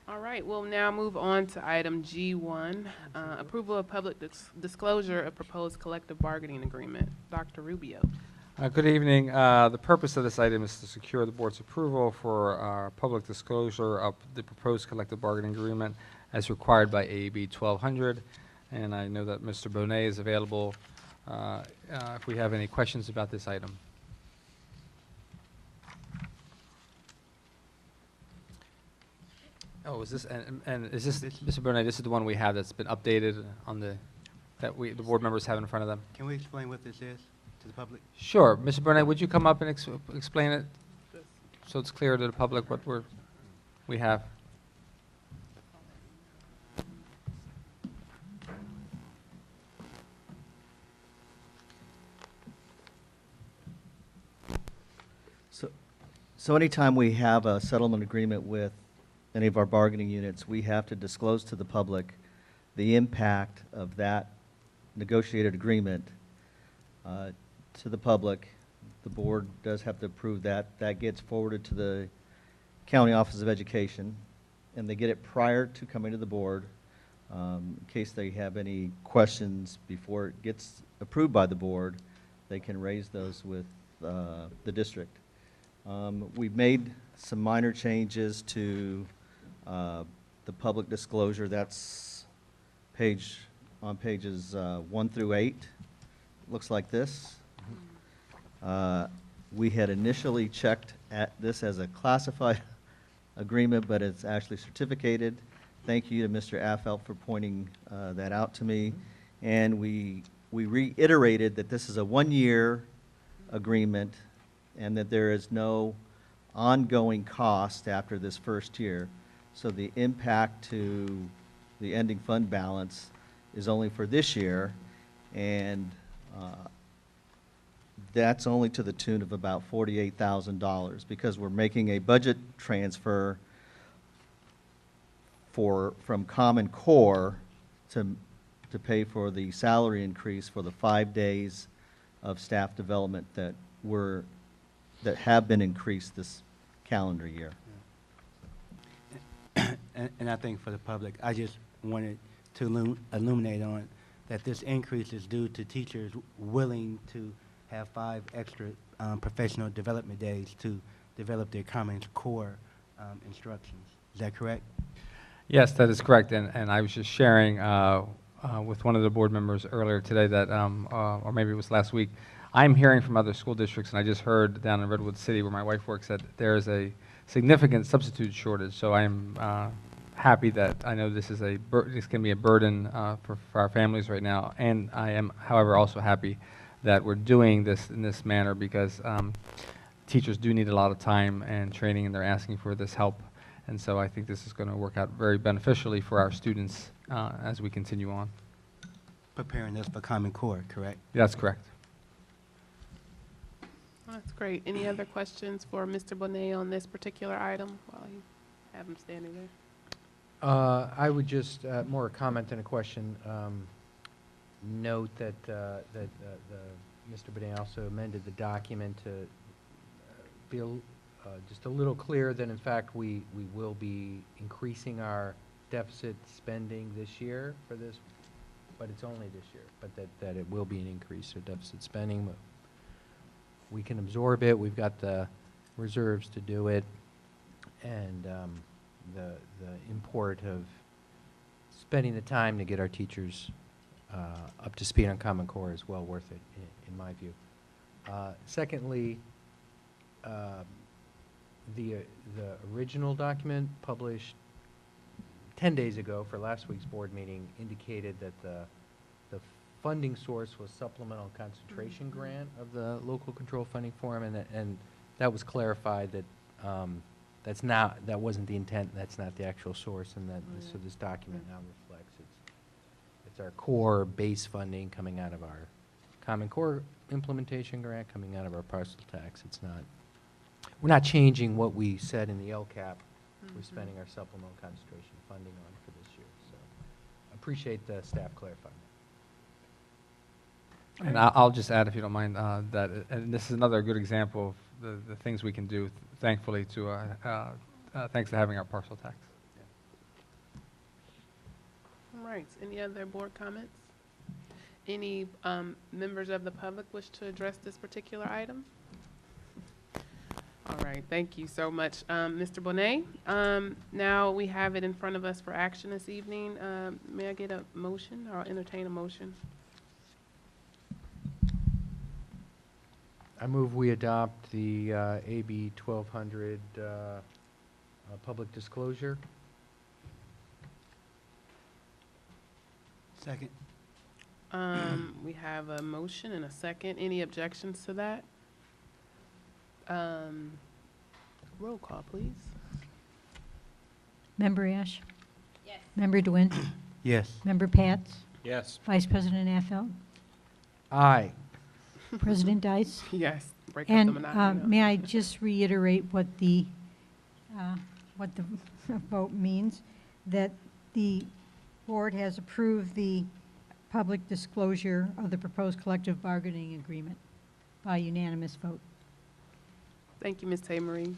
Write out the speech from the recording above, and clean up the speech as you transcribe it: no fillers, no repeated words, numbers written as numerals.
All right, we'll now move on to item G1, approval of public disclosure of proposed collective bargaining agreement. Dr. Rubio. Good evening. The purpose of this item is to secure the board's approval for public disclosure of the proposed collective bargaining agreement as required by AEB 1200. And I know that Mr. Bonet is available if we have any questions about this item. Oh, is this, and is this, Mr. Bonet, this is the one we have that's been updated on the board members have in front of them? Can we explain what this is to the public? Sure. Mr. Bonet, would you come up and explain it so it's clear to the public what we have? So anytime we have a settlement agreement with any of our bargaining units, we have to disclose to the public the impact of that negotiated agreement to the public. The board does have to approve that. That gets forwarded to the County Office of Education, and they get it prior to coming to the board in case they have any questions before it gets approved by the board. They can raise those with the district. We've made some minor changes to the public disclosure. That's on pages 1 through 8. Looks like this. We had initially checked at this as a classified agreement, but it's actually certificated. Thank you to Mr. Affelt for pointing that out to me. And we reiterated that this is a one-year agreement and that there is no ongoing cost after this first year. So the impact to the ending fund balance is only for this year, and that's only to the tune of about $48,000 because we're making a budget transfer from Common Core to pay for the salary increase for the 5 days of staff development that have been increased this calendar year. And I think for the public, I just wanted to illuminate on that this increase is due to teachers willing to have 5 extra professional development days to develop their Common Core instructions. Is that correct? Yes, that is correct. And I was just sharing with one of the board members earlier today that, or maybe it was last week, I'm hearing from other school districts, and I just heard down in Redwood City where my wife works that there is a significant substitute shortage. So I'm happy that I know this is this can be a burden for our families right now. And I am, however, also happy that we're doing this in this manner because teachers do need a lot of time and training, and they're asking for this help. And so I think this is going to work out very beneficially for our students as we continue on. Preparing us for Common Core, correct? That's correct. That's great. Any other questions for Mr. Bonet on this particular item while you have him standing there? I would just, more a comment than a question, note that Mr. Bonet also amended the document to be just a little clearer that in fact we will be increasing our deficit spending this year for this, but it's only this year, but that it will be an increase of deficit spending. But we can absorb it. We've got the reserves to do it, and the import of spending the time to get our teachers up to speed on Common Core is well worth it, in my view. Secondly, the original document published 10 days ago for last week's board meeting indicated that the funding source was supplemental concentration grant of the local control funding form, and that was clarified that that wasn't the intent, that's not the actual source, and that so this document now reflects it's our core base funding coming out of our Common Core implementation grant, coming out of our parcel tax. We're not changing what we said in the LCAP. We're spending our supplemental concentration funding on for this year. So appreciate the staff clarifying that. And I'll just add, if you don't mind, that and this is another good example of the things we can do, thankfully, thanks to having our parcel tax. All right, any other board comments? Any members of the public wish to address this particular item? All right, thank you so much, Mr. Bonet. Now we have it in front of us for action this evening. May I get a motion, or I'll entertain a motion? I move we adopt the AB 1200 public disclosure. Second. We have a motion and a second. Any objections to that? Roll call, please. Member Ash? Yes. Member DeWin? Yes. Member Pats? Yes. Vice President Affeld? Aye. President Dice? Yes, break up the And monotony. may I just reiterate what the vote means? That the board has approved the public disclosure of the proposed collective bargaining agreement by unanimous vote. Thank you, Ms. Emery.